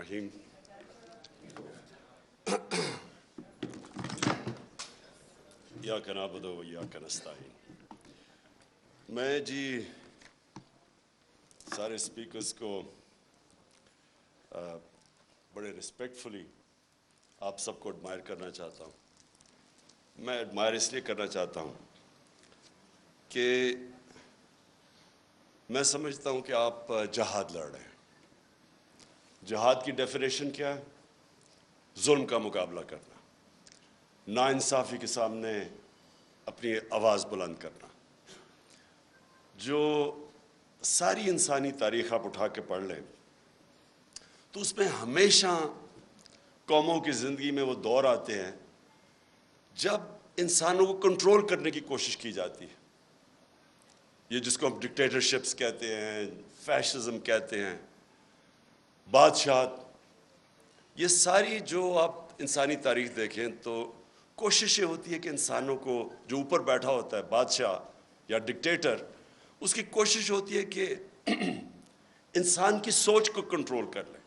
الرحیم. ایاک نعبد و ایاک نستعین. میں سارے اسپیکرز کو بڑے رسپیکٹفلی آپ سب کو ایڈمائر کرنا چاہتا ہوں. میں ایڈمائر اس لیے کرنا چاہتا ہوں کہ میں سمجھتا ہوں کہ آپ جہاد لڑ رہے ہیں. جہاد کی ڈیفینیشن کیا ہے؟ ظلم کا مقابلہ کرنا، ناانصافی کے سامنے اپنی آواز بلند کرنا. جو ساری انسانی تاریخ آپ اٹھا کے پڑھ لیں تو اس میں ہمیشہ قوموں کی زندگی میں وہ دور آتے ہیں جب انسانوں کو کنٹرول کرنے کی کوشش کی جاتی ہے. یہ جس کو ہم ڈکٹیٹرشپس کہتے ہیں، فیشزم کہتے ہیں، بادشاہت، یہ ساری جو آپ انسانی تاریخ دیکھیں تو کوشش یہ ہوتی ہے کہ انسانوں کو، جو اوپر بیٹھا ہوتا ہے بادشاہ یا ڈکٹیٹر، اس کی کوشش ہوتی ہے کہ انسان کی سوچ کو کنٹرول کر لے،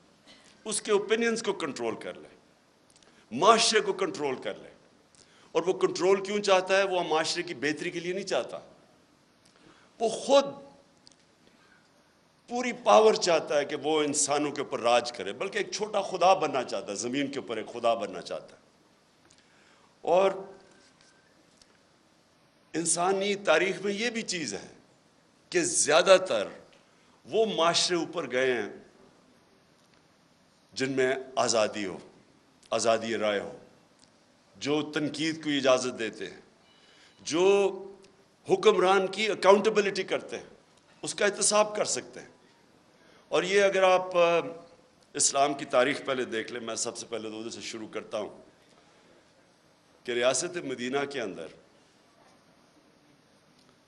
اس کے اوپینینز کو کنٹرول کر لے، معاشرے کو کنٹرول کر لے. اور وہ کنٹرول کیوں چاہتا ہے؟ وہ معاشرے کی بہتری کے لیے نہیں چاہتا. وہ خود پوری پاور چاہتا ہے کہ وہ انسانوں کے اوپر راج کرے، بلکہ ایک چھوٹا خدا بننا چاہتا ہے، زمین کے اوپر ایک خدا بننا چاہتا ہے. اور انسانی تاریخ میں یہ بھی چیز ہے کہ زیادہ تر وہ معاشرے اوپر گئے ہیں جن میں آزادی ہو، آزادی رائے ہو، جو تنقید کو اجازت دیتے ہیں، جو حکمران کی اکاؤنٹیبلٹی کرتے ہیں، اس کا احتساب کر سکتے ہیں. اور یہ اگر آپ اسلام کی تاریخ پہلے دیکھ لیں، میں سب سے پہلے تو سے شروع کرتا ہوں کہ ریاست مدینہ کے اندر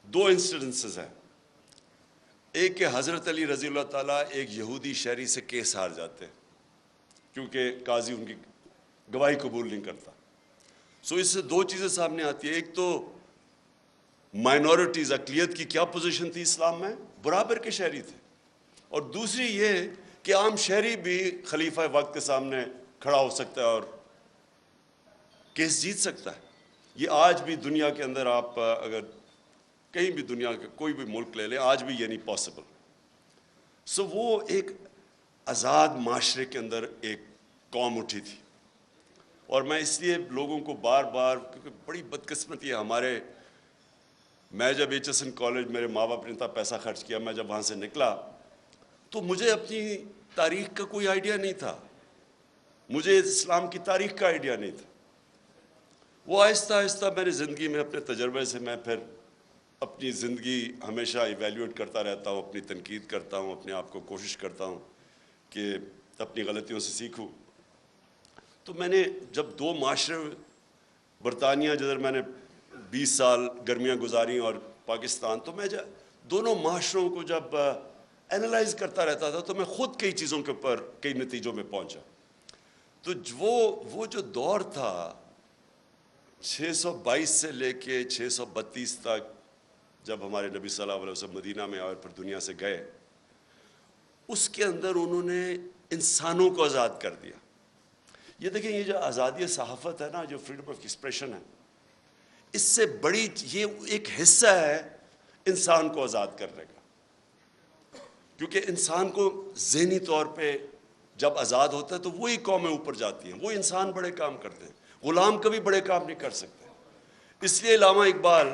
دو انسیڈنسز ہیں. ایک کہ حضرت علی رضی اللہ تعالیٰ ایک یہودی شہری سے کیس ہار جاتے ہیں کیونکہ قاضی ان کی گواہی قبول نہیں کرتا. اس سے دو چیزیں سامنے آتی ہیں. ایک تو مائنورٹیز، اقلیت کی کیا پوزیشن تھی اسلام میں؟ برابر کے شہری تھے. اور دوسری یہ کہ عام شہری بھی خلیفہ وقت کے سامنے کھڑا ہو سکتا ہے اور کیس جیت سکتا ہے. یہ آج بھی دنیا کے اندر آپ اگر کہیں بھی دنیا کے کوئی بھی ملک لے لیں، آج بھی یہ نہیں پاسبل. وہ ایک آزاد معاشرے کے اندر ایک قوم اٹھی تھی. اور میں اس لیے لوگوں کو بار بار، کیونکہ بڑی بدقسمتی ہے ہمارے، میں جب ایچ ایس این کالج، میرے ماں باپ نے اتنا پیسہ خرچ کیا، میں جب وہاں سے نکلا تو مجھے اپنی تاریخ کا کوئی آئیڈیا نہیں تھا، مجھے اسلام کی تاریخ کا آئیڈیا نہیں تھا. وہ آہستہ آہستہ میری زندگی میں اپنے تجربے سے میں پھر اپنی زندگی ہمیشہ ایویلیویٹ کرتا رہتا ہوں، اپنی تنقید کرتا ہوں، اپنے آپ کو کوشش کرتا ہوں کہ اپنی غلطیوں سے سیکھوں. تو میں نے جب دو معاشرے، برطانیہ جدھر میں نے 20 سال گرمیاں گزاری اور پاکستان، تو میں دونوں معاشروں کو جب اینالائز کرتا رہتا تھا تو میں خود کئی چیزوں کے اوپر کئی نتیجوں میں پہنچا. تو وہ جو دور تھا 622 سے لے کے 632 تک، جب ہمارے نبی صلی اللہ علیہ وسلم مدینہ میں اور پھر دنیا سے گئے، اس کے اندر انہوں نے انسانوں کو آزاد کر دیا. یہ دیکھیں، یہ جو آزادی صحافت ہے نا، جو فریڈم آف ایکسپریشن ہے، اس سے بڑی یہ ایک حصہ ہے انسان کو آزاد کرنے کا. کیونکہ انسان کو ذہنی طور پہ جب آزاد ہوتا ہے تو وہی قومیں اوپر جاتی ہیں، وہ انسان بڑے کام کرتے ہیں، غلام کبھی بڑے کام نہیں کر سکتے. اس لیے علامہ اقبال،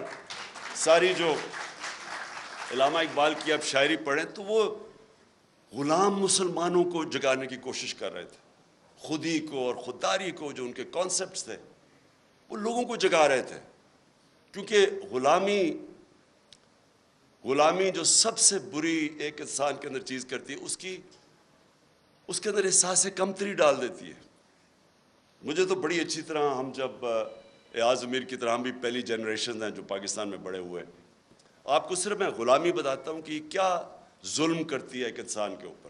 علامہ اقبال کی آپ شاعری پڑھیں تو وہ غلام مسلمانوں کو جگانے کی کوشش کر رہے تھے. خودی کو اور خودداری کو، جو ان کے کانسیپٹس تھے، وہ لوگوں کو جگا رہے تھے. کیونکہ غلامی جو سب سے بری ایک انسان کے اندر چیز کرتی ہے، اس کے اندر احساس کمتری ڈال دیتی ہے. مجھے تو بڑی اچھی طرح، ہم جب ایاز امیر کی طرح، ہم بھی پہلی جنریشن ہیں جو پاکستان میں بڑے ہوئے. آپ کو صرف میں غلامی بتاتا ہوں کہ یہ کیا ظلم کرتی ہے ایک انسان کے اوپر،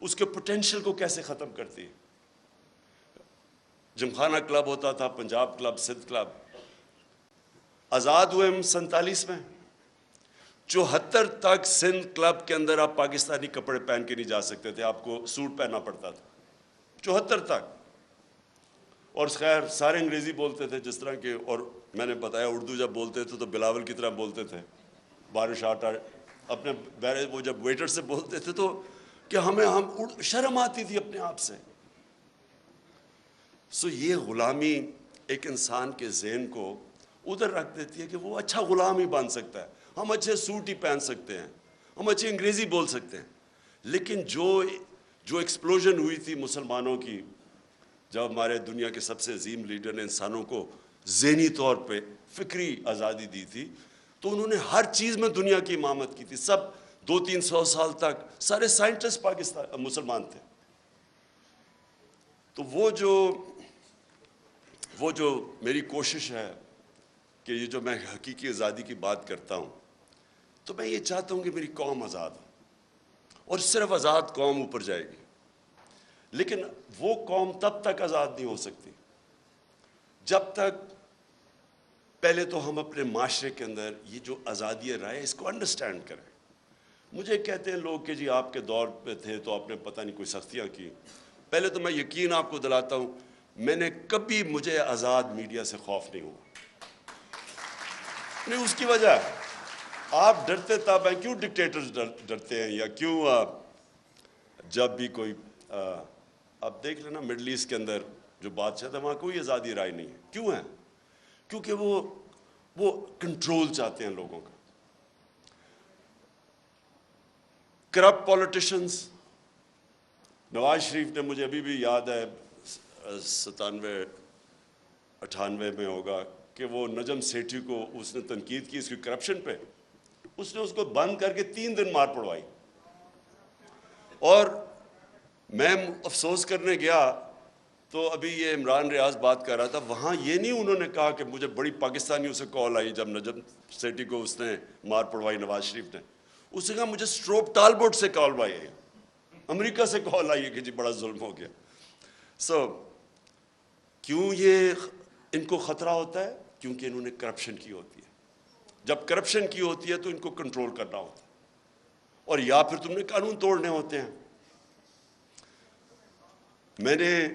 اس کے پوٹینشیل کو کیسے ختم کرتی ہے. جمخانہ کلب ہوتا تھا، پنجاب کلب، سندھ کلب. آزاد ہوئے ہم 47 میں، 74 تک سندھ کلب کے اندر آپ پاکستانی کپڑے پہن کے نہیں جا سکتے تھے، آپ کو سوٹ پہننا پڑتا تھا. 74 تک. اور خیر سارے انگریزی بولتے تھے جس طرح کہ, اور میں نے بتایا اردو جب بولتے تھے تو بلاول کی طرح بولتے تھے. بارش آٹا اپنے وہ جب ویٹر سے بولتے تھے تو کہ ہم شرم آتی تھی اپنے آپ سے. سو یہ غلامی ایک انسان کے ذہن کو ادھر رکھ دیتی ہے کہ وہ اچھا غلام ہی بن سکتا ہے, ہم اچھے سوٹ ہی پہن سکتے ہیں, ہم اچھی انگریزی بول سکتے ہیں. لیکن جو ایکسپلوژن ہوئی تھی مسلمانوں کی, جب ہمارے دنیا کے سب سے عظیم لیڈر نے انسانوں کو ذہنی طور پہ فکری آزادی دی تھی, تو انہوں نے ہر چیز میں دنیا کی امامت کی تھی. سب 200-300 سال تک سارے سائنٹسٹ پاکستان مسلمان تھے. تو وہ جو میری کوشش ہے کہ یہ جو میں حقیقی آزادی کی بات کرتا ہوں, تو میں یہ چاہتا ہوں کہ میری قوم آزاد ہو, اور صرف آزاد قوم اوپر جائے گی. لیکن وہ قوم تب تک آزاد نہیں ہو سکتی جب تک پہلے تو ہم اپنے معاشرے کے اندر یہ جو آزادی رائے اس کو انڈرسٹینڈ کریں. مجھے کہتے ہیں لوگ کہ جی آپ کے دور پہ تھے تو آپ نے پتہ نہیں کوئی سختیاں کی. پہلے تو میں یقین آپ کو دلاتا ہوں, میں نے کبھی مجھے آزاد میڈیا سے خوف نہیں ہوا. نہیں, اس کی وجہ ہے آپ ڈرتے تب ہیں, کیوں ڈکٹیٹرز ڈرتے ہیں, یا کیوں جب بھی کوئی اب دیکھ لینا مڈل ایسٹ کے اندر جو بادشاہ تھا وہاں کوئی آزادی رائے نہیں ہے. کیوں ہے؟ کیونکہ وہ کنٹرول چاہتے ہیں لوگوں کا. کرپٹ پولیٹیشنز, نواز شریف نے, مجھے ابھی بھی یاد ہے 97-98 میں ہوگا کہ وہ نجم سیٹھی کو اس نے تنقید کی اس کی کرپشن پہ, اس نے اس کو بند کر کے 3 دن مار پڑوائی. اور میں افسوس کرنے گیا تو ابھی یہ عمران ریاض بات کر رہا تھا, وہاں یہ نہیں انہوں نے کہا کہ مجھے بڑی پاکستانیوں سے کال آئی جب نجم سیٹھی کو اس نے مار پڑوائی نواز شریف نے. اس نے کہا مجھے سٹروپ ٹالبوٹ سے کال آئی ہے, امریکہ سے کال آئی ہے کہ جی بڑا ظلم ہو گیا. کیوں یہ ان کو خطرہ ہوتا ہے؟ کیونکہ انہوں نے کرپشن کی ہوتی ہے. جب کرپشن کی ہوتی ہے تو ان کو کنٹرول کرنا ہوتا ہے, اور یا پھر تم نے قانون توڑنے ہوتے ہیں. میں نے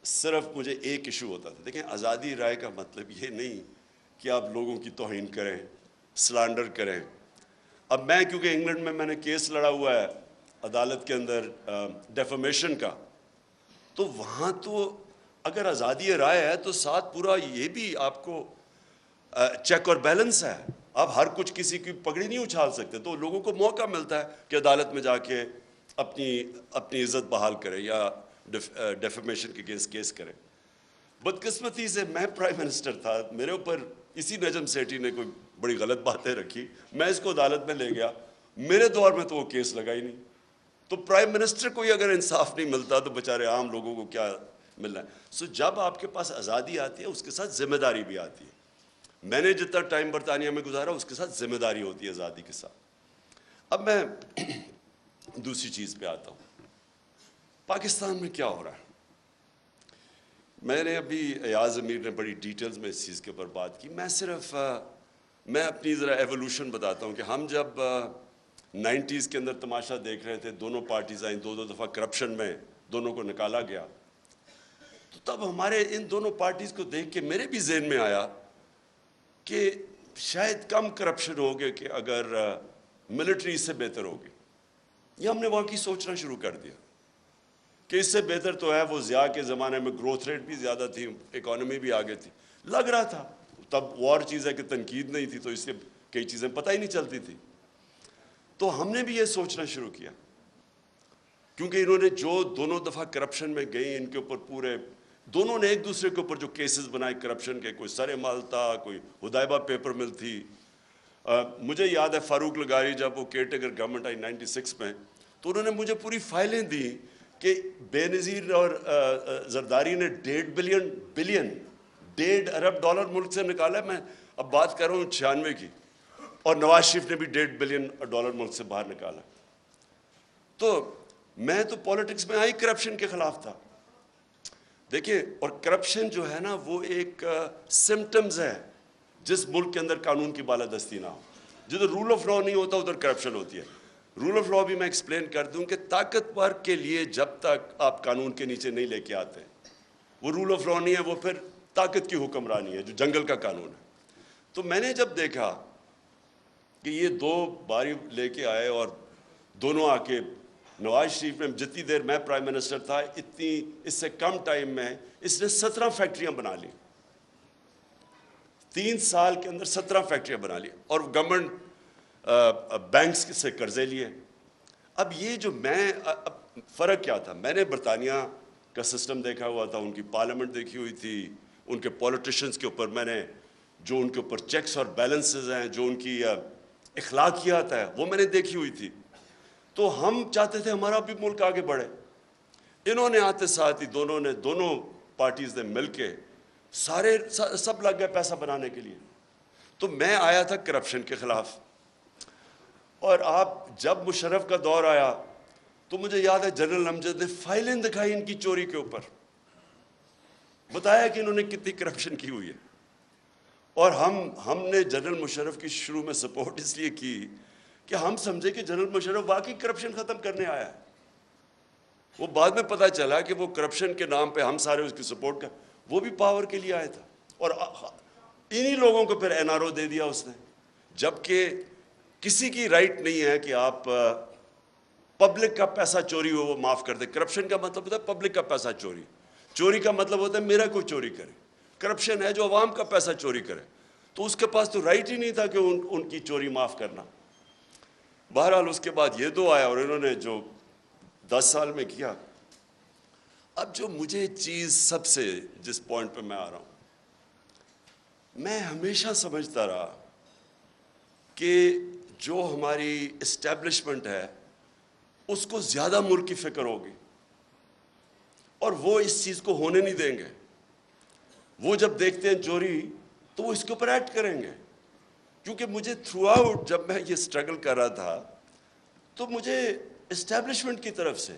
صرف مجھے ایک ایشو ہوتا تھا. دیکھیں, آزادی رائے کا مطلب یہ نہیں کہ آپ لوگوں کی توہین کریں, سلانڈر کریں. اب میں کیونکہ انگلینڈ میں نے کیس لڑا ہوا ہے عدالت کے اندر ڈیفیمیشن کا, تو وہاں تو اگر آزادی رائے ہے تو ساتھ پورا یہ بھی آپ کو چیک اور بیلنس ہے. آپ ہر کچھ کسی کی پگڑی نہیں اچھال سکتے, تو لوگوں کو موقع ملتا ہے کہ عدالت میں جا کے اپنی عزت بحال کرے یا ڈیفیمیشن کے کیس کرے. بدقسمتی سے میں پرائم منسٹر تھا, میرے اوپر اسی نجم سیٹھی نے کوئی بڑی غلط باتیں رکھی, میں اس کو عدالت میں لے گیا. میرے دور میں تو وہ کیس لگا ہی نہیں. تو پرائم منسٹر کو ہی اگر انصاف نہیں ملتا تو بیچارے عام لوگوں کو کیا ملنا ہے. جب آپ کے پاس آزادی آتی ہے اس کے ساتھ ذمہ داری بھی آتی ہے. میں نے جتنا ٹائم برطانیہ میں گزارا اس کے ساتھ ذمہ داری ہوتی ہے آزادی کے ساتھ. اب میں دوسری چیز پہ آتا ہوں, پاکستان میں کیا ہو رہا ہے. میں نے ابھی ایاز امیر نے بڑی ڈیٹیلز میں اس چیز کے اوپر بات کی. میں اپنی ذرا ایوولوشن بتاتا ہوں کہ ہم جب 90s کے اندر تماشا دیکھ رہے تھے, دونوں پارٹیز آئیں, 2 دفعہ کرپشن میں دونوں کو نکالا گیا, تو تب ہمارے ان دونوں پارٹیز کو دیکھ کے میرے بھی ذہن میں آیا کہ شاید کم کرپشن ہوگی کہ اگر ملٹری اس سے بہتر ہوگی. یہ ہم نے وہاں کی سوچنا شروع کر دیا کہ اس سے بہتر تو ہے. وہ ضیاء کے زمانے میں گروتھ ریٹ بھی زیادہ تھی, اکانومی بھی آگے تھی, لگ رہا تھا. تب وار چیز ہے کہ تنقید نہیں تھی, تو اس سے کئی چیزیں پتہ ہی نہیں چلتی تھی. تو ہم نے بھی یہ سوچنا شروع کیا, کیونکہ انہوں نے جو دونوں دفعہ کرپشن میں گئی, ان کے اوپر پورے دونوں نے ایک دوسرے کے اوپر جو کیسز بنائے کرپشن کے, کوئی سر مال تھا, کوئی ہدایبہ پیپر مل تھی. مجھے یاد ہے فاروق لغاری جب وہ کیئر ٹیکر گورنمنٹ آئی 96 میں, تو انہوں نے مجھے پوری فائلیں دی کہ بے نظیر اور زرداری نے $1.5 ارب ملک سے نکالا ہے. میں اب بات کر رہا ہوں 96 کی, اور نواز شریف نے بھی $1.5 بلین ملک سے باہر نکالا. تو میں تو پالیٹکس میں آئی کرپشن کے خلاف تھا. دیکھیں, اور کرپشن جو ہے نا وہ ایک سمٹمز ہے جس ملک کے اندر قانون کی بالادستی نہ ہو. جدھر رول آف لا نہیں ہوتا ادھر کرپشن ہوتی ہے. رول آف لا بھی میں ایکسپلین کر دوں کہ طاقتور کے لیے جب تک آپ قانون کے نیچے نہیں لے کے آتے وہ رول آف لا نہیں ہے، وہ پھر طاقت کی حکمرانی ہے جو جنگل کا قانون ہے. تو میں نے جب دیکھا کہ یہ دو باری لے کے آئے اور دونوں آ کے نواز شریف نے جتنی دیر میں پرائم منسٹر تھا اس سے کم ٹائم میں اس نے 17 فیکٹریاں بنا لی. 3 سال کے اندر 17 فیکٹریاں بنا لی اور گورنمنٹ بینکس سے قرضے لیے. اب یہ جو فرق کیا تھا، میں نے برطانیہ کا سسٹم دیکھا ہوا تھا، ان کی پارلیمنٹ دیکھی ہوئی تھی، ان کے پولیٹیشنز کے اوپر میں نے جو ان کے اوپر چیکس اور بیلنسز ہیں، جو ان کی اخلاقیات ہے وہ میں نے دیکھی ہوئی تھی. تو ہم چاہتے تھے ہمارا بھی ملک آگے بڑھے. انہوں نے آتے ساتھ ہی دونوں پارٹیز نے مل کے سب لگ گئے پیسہ بنانے کے لیے. تو میں آیا تھا کرپشن کے خلاف، اور آپ جب مشرف کا دور آیا تو مجھے یاد ہے جنرل امجد نے فائلیں دکھائی ان کی چوری کے اوپر، بتایا کہ انہوں نے کتنی کرپشن کی ہوئی ہے. اور ہم نے جنرل مشرف کی شروع میں سپورٹ اس لیے کی کہ ہم سمجھے کہ جنرل مشرف واقعی کرپشن ختم کرنے آیا ہے. وہ بعد میں پتہ چلا کہ وہ کرپشن کے نام پہ ہم سارے اس کی سپورٹ کر، وہ بھی پاور کے لیے آیا تھا. اور انہی لوگوں کو پھر این آر او دے دیا اس نے، جبکہ کسی کی رائٹ نہیں ہے کہ آپ پبلک کا پیسہ چوری ہو وہ معاف کر دے. کرپشن کا مطلب ہوتا ہے پبلک کا پیسہ چوری کا مطلب ہوتا ہے میرا کوئی چوری کرے. کرپشن ہے جو عوام کا پیسہ چوری کرے. تو اس کے پاس تو رائٹ ہی نہیں تھا کہ ان کی چوری معاف کرنا. بہرحال اس کے بعد یہ دو آیا اور انہوں نے جو 10 سال میں کیا. اب جو مجھے چیز سب سے جس پوائنٹ پہ میں آ رہا ہوں، میں ہمیشہ سمجھتا رہا کہ جو ہماری اسٹیبلشمنٹ ہے اس کو زیادہ ملک کی فکر ہوگی اور وہ اس چیز کو ہونے نہیں دیں گے. وہ جب دیکھتے ہیں چوری تو وہ اس کے اوپر ایکٹ کریں گے. کیونکہ مجھے تھرو آؤٹ جب میں یہ سٹرگل کر رہا تھا تو مجھے اسٹیبلشمنٹ کی طرف سے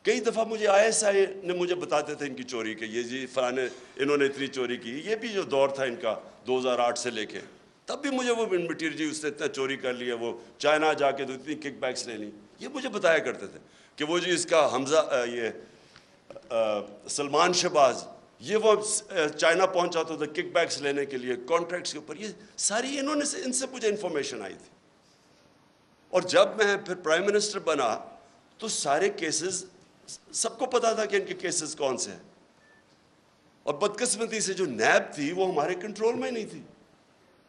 کئی دفعہ مجھے آئی ایس آئی نے مجھے بتاتے تھے ان کی چوری کے، یہ جی فلانے انہوں نے اتنی چوری کی. یہ بھی جو دور تھا ان کا 2008 سے لے کے، تب بھی مجھے وہ مٹیریل جی اس نے اتنا چوری کر لیا، وہ چائنا جا کے تو اتنی کک بیکس لے لی. یہ مجھے بتایا کرتے تھے کہ وہ جی اس کا حمزہ یہ سلمان شہباز یہ وہ چائنا پہنچا تھا کک بیکس لینے کے لیے کانٹریکٹس کے اوپر. یہ ساری ان سے مجھے انفارمیشن آئی تھی. اور جب میں پھر پرائم منسٹر بنا تو سارے کیسز سب کو پتا تھا کہ ان کے کیسز کون سے ہیں. اور بدقسمتی سے جو نیب تھی وہ ہمارے کنٹرول میں نہیں تھی.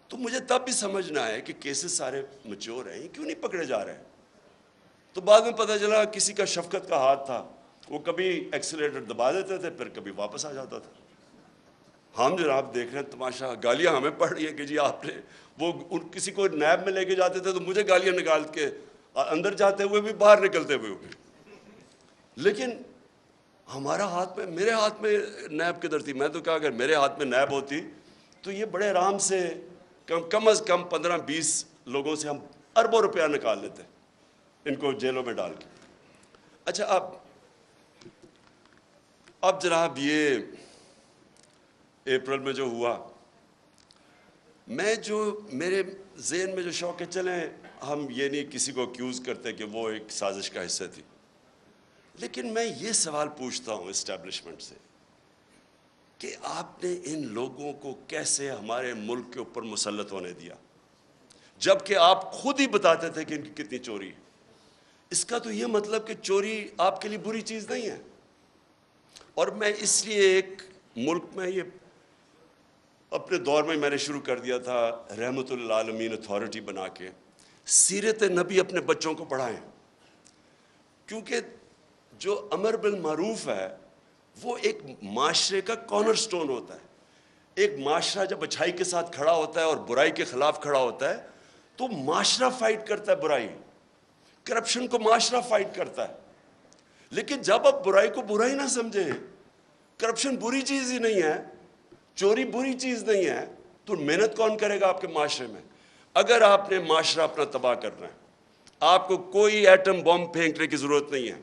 تو مجھے تب بھی سمجھنا ہے کہ کیسز سارے میچور ہیں، کیوں نہیں پکڑے جا رہے ہیں. تو بعد میں پتہ چلا کسی کا شفقت کا ہاتھ تھا، وہ کبھی ایکسیلیٹر دبا دیتے تھے پھر کبھی واپس آ جاتا تھا. ہم جناب دیکھ رہے ہیں تماشا، گالیاں ہمیں پڑ رہی ہیں کہ جی آپ نے وہ کسی کو نیب میں لے کے جاتے تھے تو مجھے گالیاں نکال کے اندر جاتے ہوئے بھی باہر نکلتے ہوئے بھی. لیکن ہمارا ہاتھ میں، میرے ہاتھ میں نیب کدھر تھی؟ میں تو کہا اگر میرے ہاتھ میں نیب ہوتی تو یہ بڑے آرام سے کم از کم 15-20 لوگوں سے ہم اربوں روپیہ نکال لیتے ان کو جیلوں میں ڈال کے. اچھا اب جناب یہ اپریل میں جو ہوا، میں جو میرے ذہن میں جو شوق ہے، چلیں ہم یہ نہیں کسی کو اکیوز کرتے کہ وہ ایک سازش کا حصہ تھی، لیکن میں یہ سوال پوچھتا ہوں اسٹیبلشمنٹ سے کہ آپ نے ان لوگوں کو کیسے ہمارے ملک کے اوپر مسلط ہونے دیا جبکہ آپ خود ہی بتاتے تھے کہ ان کی کتنی چوری ہے. اس کا تو یہ مطلب کہ چوری آپ کے لیے بری چیز نہیں ہے. اور میں اس لیے ایک ملک میں یہ اپنے دور میں نے شروع کر دیا تھا رحمت للعالمین اتھارٹی بنا کے سیرت نبی اپنے بچوں کو پڑھائیں. کیونکہ جو امر بالمعروف ہے وہ ایک معاشرے کا کارنر سٹون ہوتا ہے. ایک معاشرہ جب اچھائی کے ساتھ کھڑا ہوتا ہے اور برائی کے خلاف کھڑا ہوتا ہے تو معاشرہ فائٹ کرتا ہے برائی، کرپشن کو معاشرہ فائٹ کرتا ہے. لیکن جب آپ برائی کو برائی نہ سمجھیں، کرپشن بری چیز ہی نہیں ہے، چوری بری چیز نہیں ہے، تو محنت کون کرے گا آپ کے معاشرے میں؟ اگر آپ نے معاشرہ اپنا تباہ کرنا ہے، آپ کو کوئی ایٹم بم پھینکنے کی ضرورت نہیں ہے،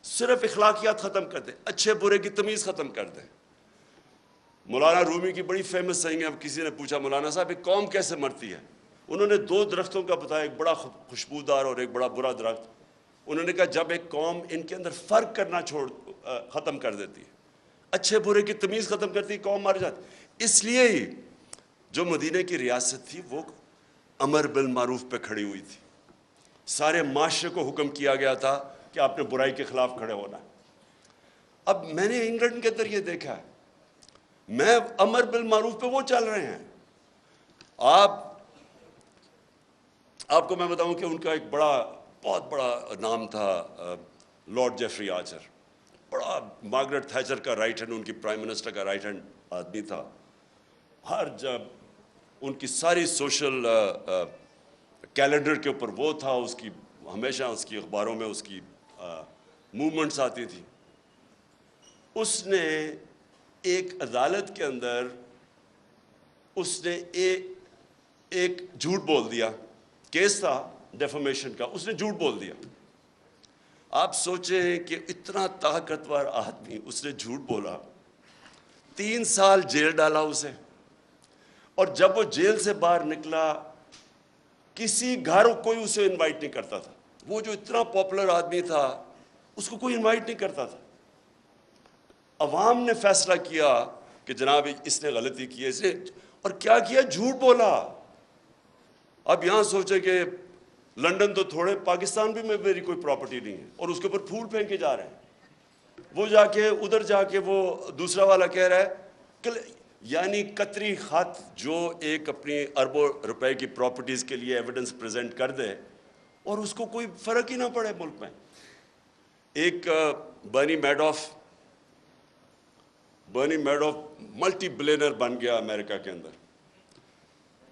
صرف اخلاقیات ختم کر دیں، اچھے برے کی تمیز ختم کر دیں. مولانا رومی کی بڑی فیمس سینگ ہے. اب کسی نے پوچھا مولانا صاحب ایک قوم کیسے مرتی ہے؟ انہوں نے 2 درختوں کا بتایا، ایک بڑا خوشبودار اور ایک بڑا برا درخت. انہوں نے کہا جب ایک قوم ان کے اندر فرق کرنا ختم کر دیتی ہے، اچھے برے کی تمیز ختم کرتی ہے، قوم مر جاتی. اس لیے ہی جو مدینہ کی ریاست تھی وہ امر بالمعروف پہ کھڑی ہوئی تھی. سارے معاشرے کو حکم کیا گیا تھا کہ آپ نے برائی کے خلاف کھڑے ہونا ہے. اب میں نے انگلینڈ کے اندر یہ دیکھا ہے، میں امر بالمعروف پہ وہ چل رہے ہیں. آپ کو میں بتاؤں کہ ان کا ایک بہت بڑا نام تھا لارڈ جیفری آرچر. بڑا مارگریٹ تھیچر کا رائٹ ہینڈ، ان کی پرائم منسٹر کا رائٹ ہینڈ آدمی تھا. ہر جب ان کی ساری سوشل کیلنڈر کے اوپر وہ تھا، اس کی ہمیشہ اس کی اخباروں میں اس کی موومنٹس آتی تھی. اس نے ایک عدالت کے اندر اس نے ایک جھوٹ بول دیا. کیس تھا ڈیفامیشن کا، اس نے جھوٹ بول دیا. آپ سوچیں کہ اتنا طاقتور آدمی، اس نے جھوٹ بولا، 3 سال جیل ڈالا اسے. اور جب وہ جیل سے باہر نکلا، کسی گھر کوئی اسے انوائٹ نہیں کرتا تھا. وہ جو اتنا پاپولر آدمی تھا، اس کو کوئی انوائٹ نہیں کرتا تھا. عوام نے فیصلہ کیا کہ جناب اس نے غلطی کی ہے، اس نے اور کیا کیا، جھوٹ بولا. اب یہاں سوچے کہ لنڈن تو تھوڑے، پاکستان بھی میں میری کوئی پراپرٹی نہیں ہے، اور اس کے اوپر پھول پھینکے جا رہے ہیں. وہ جا کے ادھر جا کے وہ دوسرا والا کہہ رہا ہے کہ یعنی قطری خط جو ایک اپنی اربوں روپے کی پراپرٹیز کے لیے ایویڈنس پریزنٹ کر دے اور اس کو کوئی فرق ہی نہ پڑے ملک میں. ایک برنی میڈوف ملٹی بلینر بن گیا امریکہ کے اندر.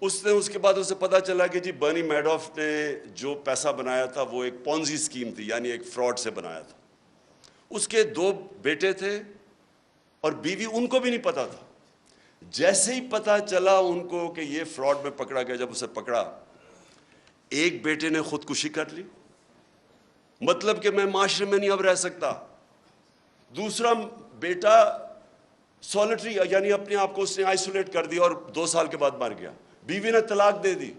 اس کے بعد اسے پتا چلا کہ جی برنی میڈوف نے جو پیسہ بنایا تھا وہ ایک پونزی سکیم تھی، یعنی ایک فراڈ سے بنایا تھا. اس کے 2 بیٹے تھے اور بیوی، ان کو بھی نہیں پتا تھا. جیسے ہی پتا چلا ان کو کہ یہ فراڈ میں پکڑا گیا، جب اسے پکڑا، ایک بیٹے نے خودکشی کر لی، مطلب کہ میں معاشرے میں نہیں اب رہ سکتا. دوسرا بیٹا سولٹری، یعنی اپنے آپ کو اس نے آئسولیٹ کر دیا اور 2 سال کے بعد مر گیا. بیوی نے طلاق دے دی،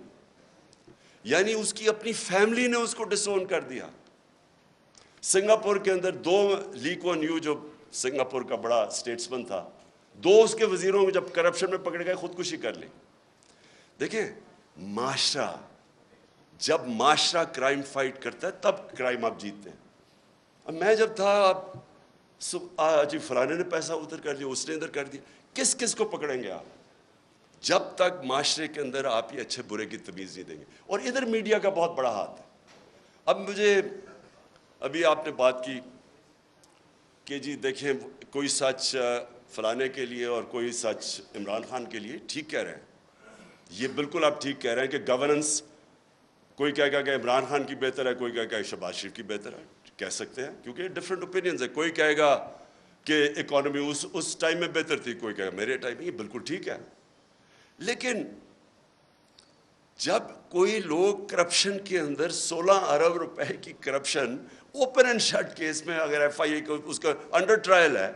یعنی اس کی اپنی فیملی نے اس کو ڈسون کر دیا. سنگاپور کے اندر 2 لی کوان یو جو سنگاپور کا بڑا اسٹیٹسمن تھا، 2 اس کے وزیروں میں جب کرپشن میں پکڑے گئے خودکشی کر لی. دیکھیں معاشرہ، جب معاشرہ کرائم فائٹ کرتا ہے تب کرائم آپ جیتتے ہیں. اب میں جب تھا، جی فلانے نے پیسہ ادھر کر لیا، اس نے ادھر کر دیا، کس کو پکڑیں گے آپ جب تک معاشرے کے اندر آپ یہ اچھے برے کی تمیز نہیں دیں گے. اور ادھر میڈیا کا بہت بڑا ہاتھ ہے. اب ابھی آپ نے بات کی کہ جی دیکھیں کوئی سچ فلانے کے لیے اور کوئی سچ عمران خان کے لیے. ٹھیک کہہ رہے ہیں، یہ بالکل آپ ٹھیک کہہ رہے ہیں کہ گورننس، کوئی کہے گا کہ عمران خان کی بہتر ہے، کوئی کہے گا کہ شہباز شریف کی بہتر ہے. کہہ سکتے ہیں کیونکہ ڈفرینٹ اوپینینز ہے. کوئی کہے گا کہ اکانومی اس ٹائم میں بہتر تھی، کوئی کہے گا میرے ٹائم میں. یہ بالکل ٹھیک ہے. لیکن جب کوئی لوگ کرپشن کے اندر 16 ارب روپے کی corruption open and shut case میں، اگر ایف آئی اے اس کا انڈر ٹرائل ہے،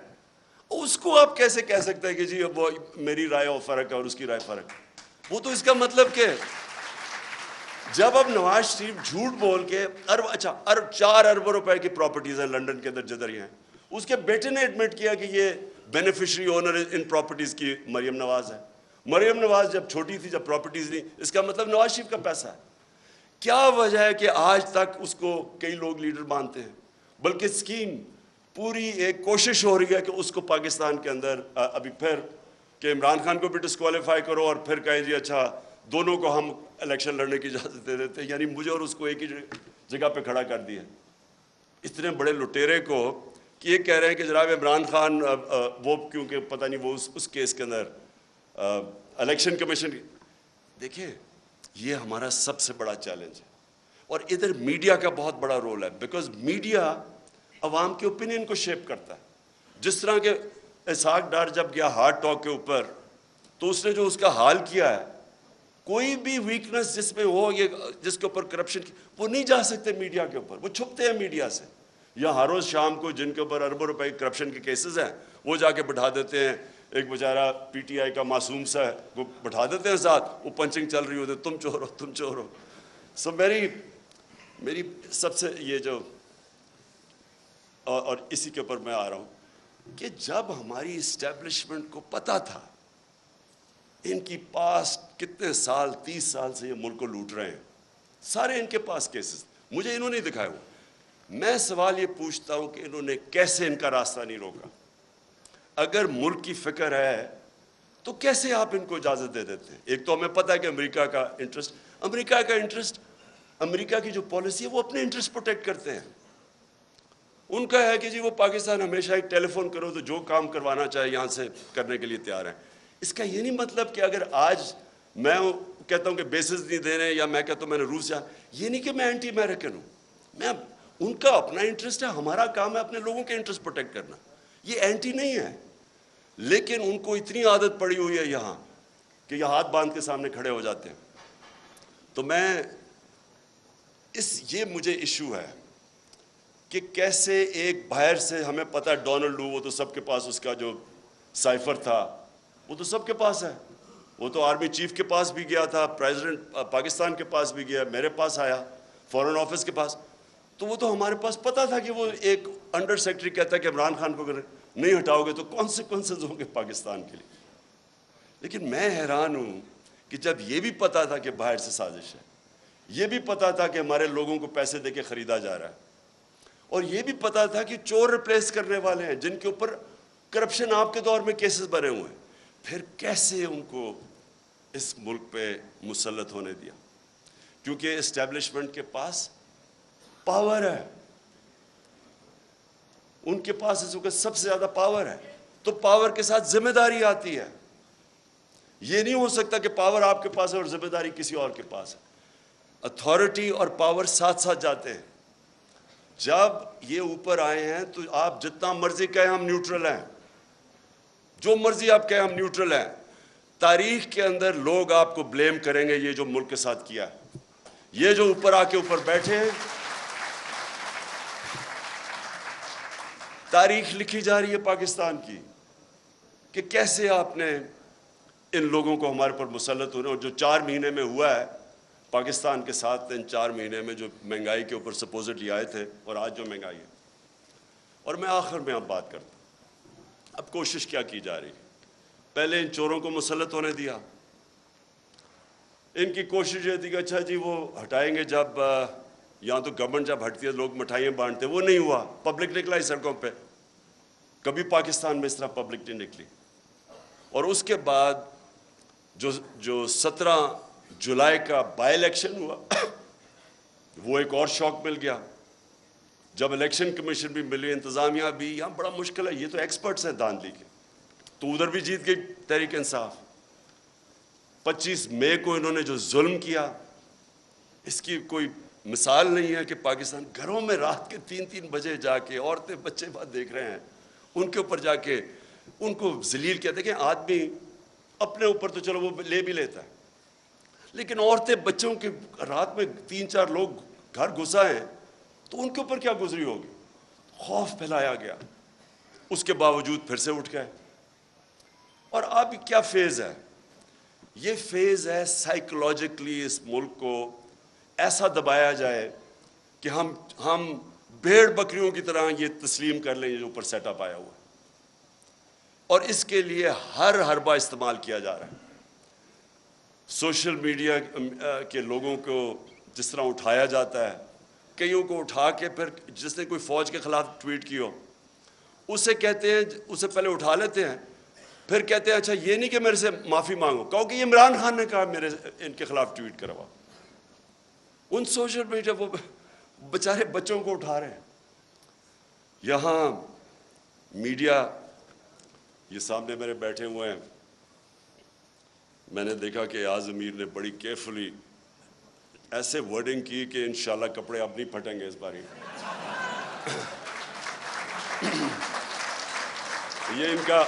اس کو آپ کیسے کہہ سکتے ہیں کہ جی وہ میری رائے اور فرق ہے اور اس کی رائے فرق ہے؟ وہ تو اس کا مطلب کہ جب اب نواز شریف جھوٹ بول کے 4 ارب روپے کی پراپرٹیز ہیں لنڈن کے اندر جدھر ہیں، اس کے بیٹے نے ایڈمٹ کیا کہ یہ بینیفیشری اونر ان پراپرٹیز کی مریم نواز ہے. مریم نواز جب چھوٹی تھی، جب پراپرٹیز نہیں، اس کا مطلب نواز شریف کا پیسہ ہے. کیا وجہ ہے کہ آج تک اس کو کئی لوگ لیڈر مانتے ہیں؟ بلکہ اسکیم پوری ایک کوشش ہو رہی ہے کہ اس کو پاکستان کے اندر ابھی پھر کہ عمران خان کو بھی ڈسکوالیفائی کرو اور پھر کہیں جی اچھا دونوں کو ہم الیکشن لڑنے کی اجازت دے دیتے ہیں. یعنی مجھے اور اس کو ایک ہی جگہ پہ کھڑا کر دیا. اتنے بڑے لٹیرے کو کہ یہ کہہ رہے ہیں کہ جناب عمران خان وہ کیونکہ پتہ نہیں وہ اس کیس کے اندر الیکشن کمیشن. دیکھیں یہ ہمارا سب سے بڑا چیلنج ہے. اور ادھر میڈیا کا بہت بڑا رول ہے، بیکاز میڈیا عوام کے اوپینین کو شیپ کرتا ہے. جس طرح کہ اسحاق ڈار جب گیا ہارٹ ٹاک کے اوپر، تو اس نے جو اس کا حال کیا ہے، کوئی بھی ویکنس جس میں ہو، یہ جس کے اوپر کرپشن کی، وہ نہیں جا سکتے میڈیا کے اوپر، وہ چھپتے ہیں میڈیا سے. یا ہر روز شام کو جن کے اوپر اربوں روپے کرپشن کے کیسز ہیں وہ جا کے بٹھا دیتے ہیں، ایک بیچارہ پی ٹی آئی کا معصوم سا ہے وہ بٹھا دیتے ہیں ساتھ، وہ پنچنگ چل رہی ہوتی ہے، تم چور ہو تم چور ہو. سو میری سب سے یہ جو اور اسی کے اوپر میں آ رہا ہوں کہ جب ہماری اسٹیبلشمنٹ کو پتہ تھا ان کی پاس کتنے سال 30 سال سے یہ ملک کو لوٹ رہے ہیں، سارے ان کے پاس کیسز مجھے انہوں نے دکھائے ہوئے، میں سوال یہ پوچھتا ہوں کہ انہوں نے کیسے ان کا راستہ نہیں روکا؟ اگر ملک کی فکر ہے تو کیسے آپ ان کو اجازت دے دیتے ہیں؟ ایک تو ہمیں پتہ ہے کہ امریکہ کا انٹرسٹ، امریکہ کی جو پالیسی ہے وہ اپنے انٹرسٹ پروٹیکٹ کرتے ہیں. ان کا ہے کہ جی وہ پاکستان ہمیشہ ایک ٹیلی فون کرو تو جو کام کروانا چاہے یہاں سے کرنے کے لیے تیار ہیں. اس کا یہ نہیں مطلب کہ اگر آج میں کہتا ہوں کہ بیسز نہیں دے رہے یا میں کہتا ہوں میں نے روس جا، یہ نہیں کہ میں اینٹی امریکن ہوں. میں ان کا اپنا انٹرسٹ ہے، ہمارا کام ہے اپنے لوگوں کے انٹرسٹ پروٹیکٹ کرنا، یہ اینٹی نہیں ہے. لیکن ان کو اتنی عادت پڑی ہوئی ہے یہاں کہ یہ ہاتھ باندھ کے سامنے کھڑے ہو جاتے ہیں. تو یہ مجھے ایشو ہے کہ کیسے ایک باہر سے ہمیں پتہ ہے ڈونلڈ لو وہ تو سب کے پاس اس کا جو سائفر تھا وہ تو سب کے پاس ہے، وہ تو آرمی چیف کے پاس بھی گیا تھا، پریزیڈنٹ پاکستان کے پاس بھی گیا، میرے پاس آیا، فورن آفس کے پاس، تو وہ تو ہمارے پاس پتہ تھا کہ وہ ایک انڈر سیکرٹری کہتا ہے کہ عمران خان کو اگر نہیں ہٹاؤ گے تو کانسیکوینسز ہوں گے پاکستان کے لیے. لیکن میں حیران ہوں کہ جب یہ بھی پتہ تھا کہ باہر سے سازش ہے، یہ بھی پتہ تھا کہ ہمارے لوگوں کو پیسے دے کے خریدا جا رہا ہے، اور یہ بھی پتہ تھا کہ چور ریپلیس کرنے والے ہیں جن کے اوپر کرپشن آپ کے دور میں کیسز بنے ہوئے ہیں، پھر کیسے ان کو اس ملک پہ مسلط ہونے دیا؟ کیونکہ اسٹیبلشمنٹ کے پاس پاور ہے، ان کے پاس اس وقت سب سے زیادہ پاور ہے، تو پاور کے ساتھ ذمہ داری آتی ہے. یہ نہیں ہو سکتا کہ پاور آپ کے پاس ہے اور ذمہ داری کسی اور کے پاس ہے. اتھارٹی اور پاور ساتھ ساتھ جاتے ہیں. جب یہ اوپر آئے ہیں تو آپ جتنا مرضی کہیں ہم نیوٹرل ہیں، جو مرضی آپ کہیں ہم نیوٹرل ہیں، تاریخ کے اندر لوگ آپ کو بلیم کریں گے یہ جو ملک کے ساتھ کیا ہے. یہ جو اوپر آ کے اوپر بیٹھے ہیں، تاریخ لکھی جا رہی ہے پاکستان کی کہ کیسے آپ نے ان لوگوں کو ہمارے پر مسلط ہونے، اور جو 4 مہینے میں ہوا ہے پاکستان کے ساتھ، ان 4 مہینے میں جو مہنگائی کے اوپر سپوزٹلی آئے تھے اور آج جو مہنگائی ہے. اور میں آخر میں اب بات کرتا ہوں، اب کوشش کیا کی جا رہی ہے؟ پہلے ان چوروں کو مسلط ہونے دیا، ان کی کوشش یہ تھی کہ اچھا جی وہ ہٹائیں گے، جب یہاں تو گورنمنٹ جب ہٹتی ہے لوگ مٹھائیاں بانٹتے، وہ نہیں ہوا، پبلک نکلا ہی سڑکوں پہ، کبھی پاکستان میں اس طرح پبلک نہیں نکلی. اور اس کے بعد جو 17 جولائی کا بائی الیکشن ہوا وہ ایک اور شوق مل گیا. جب الیکشن کمیشن بھی ملی، انتظامیہ بھی، یہاں بڑا مشکل ہے، یہ تو ایکسپرٹس ہیں داندلی کے، تو ادھر بھی جیت گئی تحریک انصاف. 25 مئی کو انہوں نے جو ظلم کیا، اس کی کوئی مثال نہیں ہے کہ پاکستان گھروں میں رات کے 3 بجے جا کے عورتیں بچے بات دیکھ رہے ہیں، ان کے اوپر جا کے ان کو ذلیل کیا. دیکھیں آدمی اپنے اوپر تو چلو وہ لے بھی لیتا ہے، لیکن عورتیں بچوں کے رات میں 3-4 لوگ گھر گھسا ہیں تو ان کے اوپر کیا گزری ہوگی؟ خوف پھیلایا گیا، اس کے باوجود پھر سے اٹھ گئے. اور اب کیا فیز ہے؟ یہ فیز ہے سائیکولوجیکلی اس ملک کو ایسا دبایا جائے کہ ہم بھیڑ بکریوں کی طرح یہ تسلیم کر لیں جو اوپر سیٹ اپ آیا ہوا ہے. اور اس کے لیے ہر حربہ استعمال کیا جا رہا ہے. سوشل میڈیا کے لوگوں کو جس طرح اٹھایا جاتا ہے، کئیوں کو اٹھا کے پھر جس نے کوئی فوج کے خلاف ٹویٹ کی ہو اسے کہتے ہیں، اسے پہلے اٹھا لیتے ہیں، پھر کہتے ہیں اچھا یہ نہیں کہ میرے سے معافی مانگو، کہو کہ یہ عمران خان نے کہا میرے ان کے خلاف ٹویٹ کروا. ان سوشل میڈیا وہ بیچارے بچوں کو اٹھا رہے ہیں. یہاں میڈیا یہ سامنے میرے بیٹھے ہوئے ہیں، میں نے دیکھا کہ ایاز امیر نے بڑی کیئرفلی ایسے ورڈنگ کی کہ انشاءاللہ کپڑے اب نہیں پھٹیں گے اس باری. یہ ان کا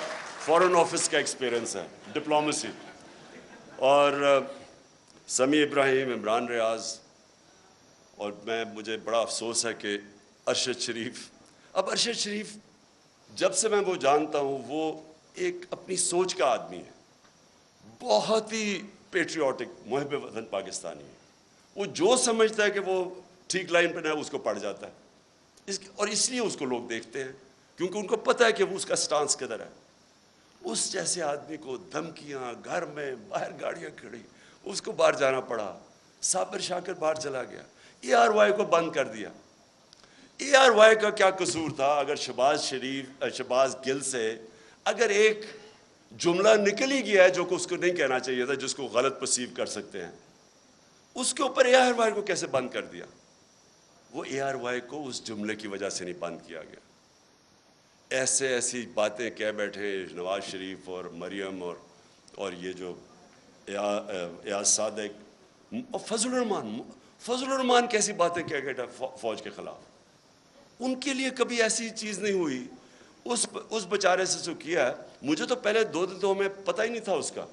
فورن آفس کا ایکسپیرنس ہے، ڈپلومیسی. اور سمیع ابراہیم، عمران ریاض، اور مجھے بڑا افسوس ہے کہ ارشد شریف اب ارشد شریف جب سے میں وہ جانتا ہوں وہ ایک اپنی سوچ کا آدمی ہے, بہت ہی پیٹریوٹک, محب وطن پاکستانی ہے. وہ جو سمجھتا ہے کہ وہ ٹھیک لائن پہ ہے اس کو پڑ جاتا ہے, اور اس لیے اس کو لوگ دیکھتے ہیں کیونکہ ان کو پتہ ہے کہ وہ اس کا سٹانس کدھر ہے. اس جیسے آدمی کو دھمکیاں, گھر میں باہر گاڑیاں کھڑی, اس کو باہر جانا پڑا. صابر شاکر باہر چلا گیا, ARY کو بند کر دیا. ARY کا کیا قصور تھا؟ اگر شہباز گل سے اگر ایک جملہ نکل ہی گیا ہے جو کہ اس کو نہیں کہنا چاہیے تھا, جس کو غلط پرسیو کر سکتے ہیں, اس کے اوپر ARY کو کیسے بند کر دیا؟ وہ ARY کو اس جملے کی وجہ سے نہیں بند کیا گیا. ایسی باتیں کہہ بیٹھے نواز شریف اور مریم اور یہ جو ایاز صادق اور فضل الرحمان کیسی باتیں کہہ گئے فوج کے خلاف. ان کے لیے کبھی ایسی چیز نہیں ہوئی. اس بیچارے سے جو کیا ہے, مجھے تو پہلے 2 دن تو ہمیں پتہ ہی نہیں تھا اس کا.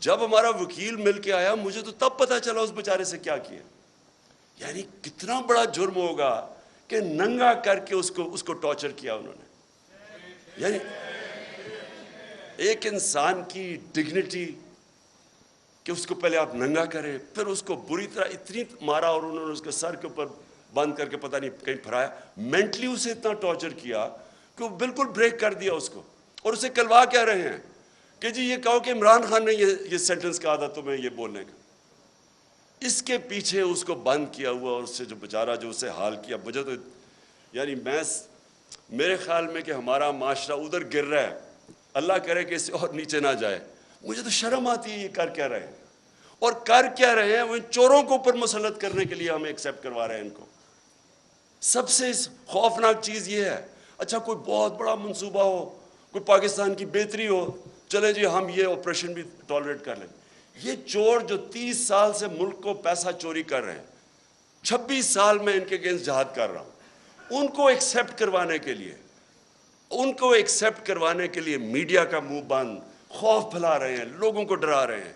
جب ہمارا وکیل مل کے آیا مجھے تو تب پتہ چلا اس بیچارے سے کیا کیا. یعنی کتنا بڑا جرم ہوگا کہ ننگا کر کے اس کو ٹارچر کیا انہوں نے. یعنی ایک انسان کی ڈگنیٹی کہ اس کو پہلے آپ ننگا کریں, پھر اس کو بری طرح اتنی مارا اور انہوں نے اس کے سر کے اوپر بند کر کے پتہ نہیں کہیں پھرایا. مینٹلی اسے اتنا ٹارچر کیا کہ وہ بالکل بریک کر دیا اس کو. اور اسے کلوا کہہ رہے ہیں کہ جی یہ کہو کہ عمران خان نے یہ سینٹنس کہا تھا تمہیں یہ بولنے کا. اس کے پیچھے اس کو بند کیا ہوا, اور اس سے جو بیچارہ جو اسے حال کیا, مجھے تو یعنی میرے خیال میں کہ ہمارا معاشرہ ادھر گر رہا ہے, اللہ کرے کہ اس سے اور نیچے نہ جائے. مجھے تو شرم آتی ہے یہ کر کیا رہے ہیں, اور کر کیا رہے ہیں وہ چوروں کو اوپر مسلط کرنے کے لیے ہمیں ایکسیپٹ کروا رہے ہیں ان کو. سب سے خوفناک چیز یہ ہے, اچھا کوئی بہت بڑا منصوبہ ہو, کوئی پاکستان کی بہتری ہو, چلے جی ہم یہ آپریشن بھی ٹالریٹ کر لیں. یہ چور جو 30 سال سے ملک کو پیسہ چوری کر رہے ہیں, 26 سال میں ان کے اگینسٹ جہاد کر رہا ہوں, ان کو ایکسیپٹ کروانے کے لیے میڈیا کا منہ بند, خوف پھیلا رہے ہیں, لوگوں کو ڈرا رہے ہیں,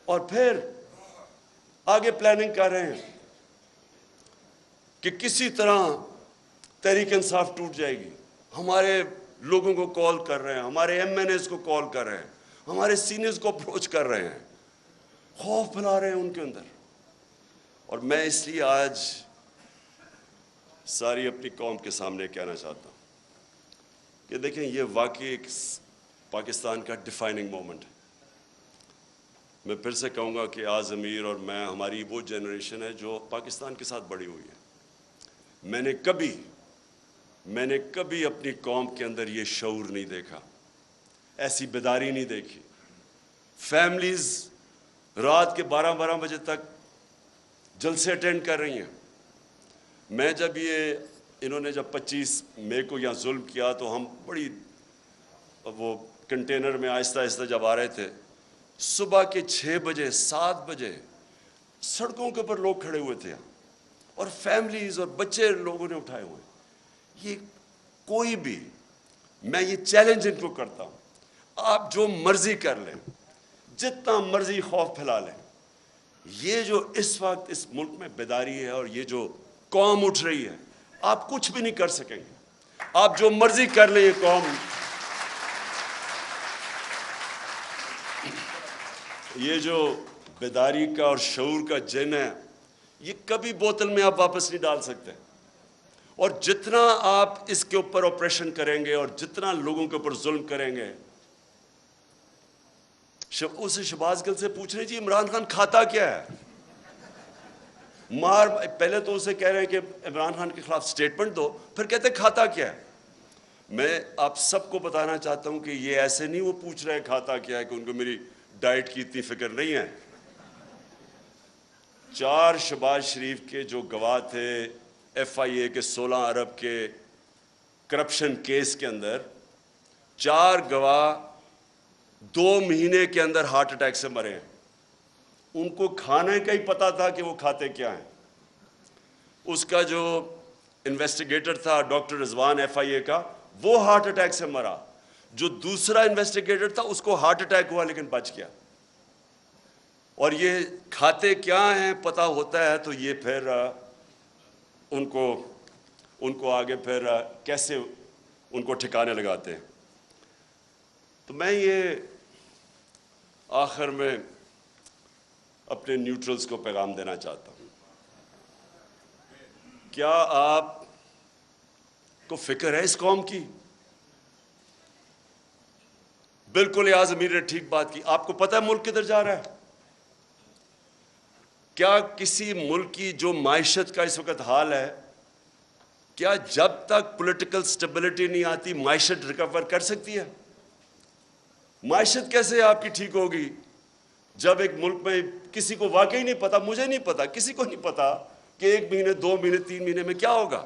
اور پھر آگے پلاننگ کر رہے ہیں کہ کسی طرح تحریک انصاف ٹوٹ جائے گی. ہمارے لوگوں کو کال کر رہے ہیں, ہمارے MNAs کو کال کر رہے ہیں, ہمارے سینئرز کو اپروچ کر رہے ہیں, خوف پھیلا رہے ہیں ان کے اندر. اور میں اس لیے آج ساری اپنی قوم کے سامنے کہنا چاہتا ہوں کہ دیکھیں یہ واقعی ایک پاکستان کا ڈیفائننگ مومنٹ ہے. میں پھر سے کہوں گا کہ آز امیر اور میں, ہماری وہ جنریشن ہے جو پاکستان کے ساتھ بڑی ہوئی ہے. میں نے کبھی اپنی قوم کے اندر یہ شعور نہیں دیکھا, ایسی بیداری نہیں دیکھی. فیملیز رات کے 12 بجے تک جلسے اٹینڈ کر رہی ہیں. میں جب انہوں نے جب 25 مئی کو یہاں ظلم کیا تو ہم بڑی وہ کنٹینر میں آہستہ آہستہ جب آ رہے تھے, صبح کے 6 بجے 7 بجے سڑکوں کے اوپر لوگ کھڑے ہوئے تھے, اور فیملیز اور بچے لوگوں نے اٹھائے ہوئے. یہ کوئی بھی, میں یہ چیلنج ان کو کرتا ہوں, آپ جو مرضی کر لیں, جتنا مرضی خوف پھیلا لیں, یہ جو اس وقت اس ملک میں بیداری ہے اور یہ جو قوم اٹھ رہی ہے, آپ کچھ بھی نہیں کر سکیں گے. آپ جو مرضی کر لیں, یہ قوم, یہ جو بیداری کا اور شعور کا جن ہے, یہ کبھی بوتل میں آپ واپس نہیں ڈال سکتے. اور جتنا آپ اس کے اوپر آپریشن کریں گے اور جتنا لوگوں کے اوپر ظلم کریں گے, اسے شہباز گل سے پوچھ رہے جی عمران خان کھاتا کیا ہے, پہلے تو اسے کہہ رہے ہیں کہ عمران خان کے خلاف سٹیٹمنٹ دو, پھر کہتے کھاتا کیا ہے. میں آپ سب کو بتانا چاہتا ہوں کہ یہ ایسے نہیں وہ پوچھ رہے کھاتا کیا ہے کہ ان کو میری ڈائٹ کی اتنی فکر نہیں ہے. 4 شہباز شریف کے جو گواہ تھے FIA کے 16 ارب کے کرپشن کیس کے اندر, 4 گواہ 2 مہینے کے اندر ہارٹ اٹیک سے مرے ہیں. ان کو کھانے کا ہی پتا تھا کہ وہ کھاتے کیا ہیں. اس کا جو انویسٹیگیٹر تھا ڈاکٹر رضوان FIA کا, وہ ہارٹ اٹیک سے مرا. جو دوسرا انویسٹیگیٹر تھا اس کو ہارٹ اٹیک ہوا لیکن بچ گیا. اور یہ کھاتے کیا ہیں پتہ ہوتا ہے تو یہ پھر ان کو ان کو آگے پھر کیسے ان کو ٹھکانے لگاتے ہیں. تو میں یہ آخر میں اپنے نیوٹرلز کو پیغام دینا چاہتا ہوں. کیا آپ کو فکر ہے اس قوم کی؟ بالکل یاز امیر نے ٹھیک بات کی. آپ کو پتہ ہے ملک کدھر جا رہا ہے؟ کیا کسی ملک کی جو معیشت کا اس وقت حال ہے، کیا جب تک پولیٹیکل سٹیبلٹی نہیں آتی معیشت ریکور کر سکتی ہے؟ معیشت کیسے آپ کی ٹھیک ہوگی جب ایک ملک میں کسی کو واقعی نہیں پتا، مجھے نہیں پتا، کسی کو نہیں پتا کہ 1 مہینے 2 مہینے 3 مہینے میں کیا ہوگا.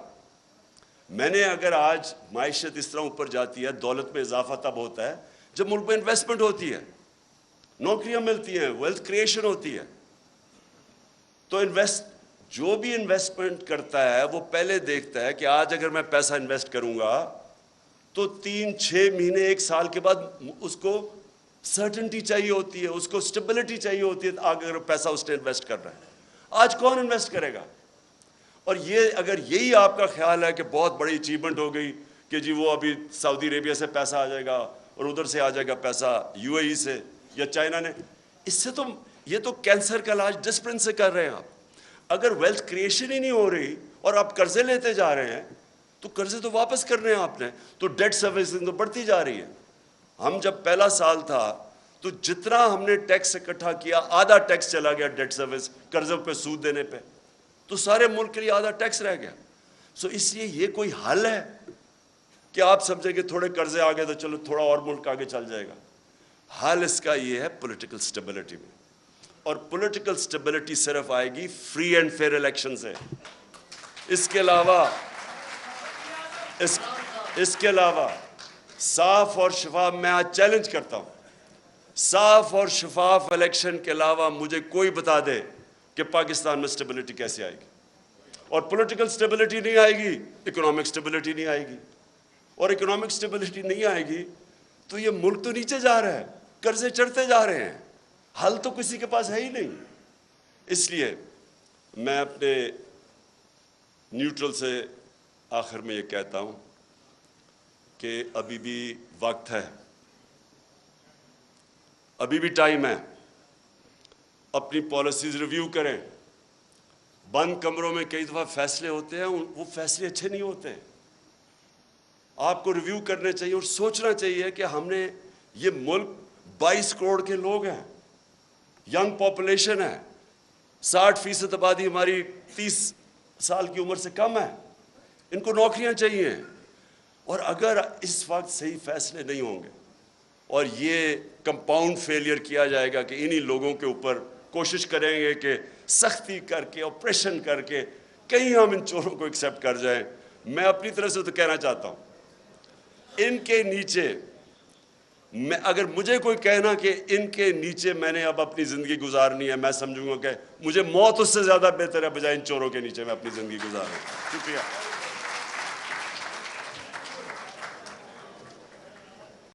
میں نے اگر آج معیشت اس طرح اوپر جاتی ہے، دولت میں اضافہ تب ہوتا ہے جب ملک میں انویسٹمنٹ ہوتی ہے، نوکریاں ملتی ہیں، ویلتھ کریشن ہوتی ہے. تو جو بھی انویسٹمنٹ کرتا ہے وہ پہلے دیکھتا ہے کہ آج اگر میں پیسہ انویسٹ کروں گا تو 3-6 مہینے 1 سال کے بعد اس کو سرٹنٹی چاہیے ہوتی ہے، اس کو سٹیبلٹی چاہیے ہوتی ہے اگر پیسہ اس نے انویسٹ کر رہا ہے. آج کون انویسٹ کرے گا؟ اور یہ اگر یہی آپ کا خیال ہے کہ بہت بڑی اچیومنٹ ہو گئی کہ جی وہ ابھی سعودی عربیہ سے پیسہ آ جائے گا اور ادھر سے آ جائے گا پیسہ یو اے ای سے یا چائنا نے، اس سے تو یہ تو کینسر کا علاج ڈسپلن سے کر رہے ہیں آپ. اگر ویلتھ کریشن ہی نہیں ہو رہی اور آپ قرضے لیتے جا رہے ہیں تو قرضے تو واپس کرنے ہیں آپ نے، تو ڈیٹ سروسنگ تو بڑھتی جا رہی ہے. ہم جب پہلا سال تھا تو جتنا ہم نے ٹیکس اکٹھا کیا آدھا ٹیکس چلا گیا ڈیٹ سروس، قرضوں پہ سود دینے پہ، تو سارے ملک کے لیے آدھا ٹیکس رہ گیا. سو اس لیے یہ کوئی حل ہے کہ آپ سمجھیں کہ تھوڑے قرضے آگے تو چلو تھوڑا اور ملک آگے چل جائے گا؟ حل اس کا یہ ہے پولیٹیکل سٹیبلٹی میں، اور پولیٹیکل سٹیبلٹی صرف آئے گی فری اینڈ فیئر الیکشن سے. اس کے علاوہ صاف اور شفاف، میں آج چیلنج کرتا ہوں، صاف اور شفاف الیکشن کے علاوہ مجھے کوئی بتا دے کہ پاکستان میں سٹیبلٹی کیسے آئے گی. اور پولیٹیکل سٹیبلٹی نہیں آئے گی، اکنامک سٹیبلٹی نہیں آئے گی، اور اکنامک سٹیبلٹی نہیں آئے گی تو یہ ملک تو نیچے جا رہا ہے، قرضے چڑھتے جا رہے ہیں، حل تو کسی کے پاس ہے ہی نہیں. اس لیے میں اپنے نیوٹرل سے آخر میں یہ کہتا ہوں کہ ابھی بھی وقت ہے، ابھی بھی ٹائم ہے، اپنی پالیسیز ریویو کریں. بند کمروں میں کئی دفعہ فیصلے ہوتے ہیں، وہ فیصلے اچھے نہیں ہوتے. آپ کو ریویو کرنے چاہیے اور سوچنا چاہیے کہ ہم نے یہ ملک 22 کروڑ کے لوگ ہیں، ینگ پاپولیشن ہے، 60% آبادی ہماری 30 سال کی عمر سے کم ہے، ان کو نوکریاں چاہیے. اور اگر اس وقت صحیح فیصلے نہیں ہوں گے اور یہ کمپاؤنڈ فیلئر کیا جائے گا کہ انہی لوگوں کے اوپر کوشش کریں گے کہ سختی کر کے آپریشن کر کے کہیں ہم ان چوروں کو ایکسیپٹ کر جائیں. میں اپنی طرف سے تو کہنا چاہتا ہوں ان کے نیچے، اگر مجھے کوئی کہنا کہ ان کے نیچے میں نے اب اپنی زندگی گزارنی ہے، میں سمجھوں گا کہ مجھے موت اس سے زیادہ بہتر ہے بجائے ان چوروں کے نیچے میں اپنی زندگی گزاروں. شکریہ.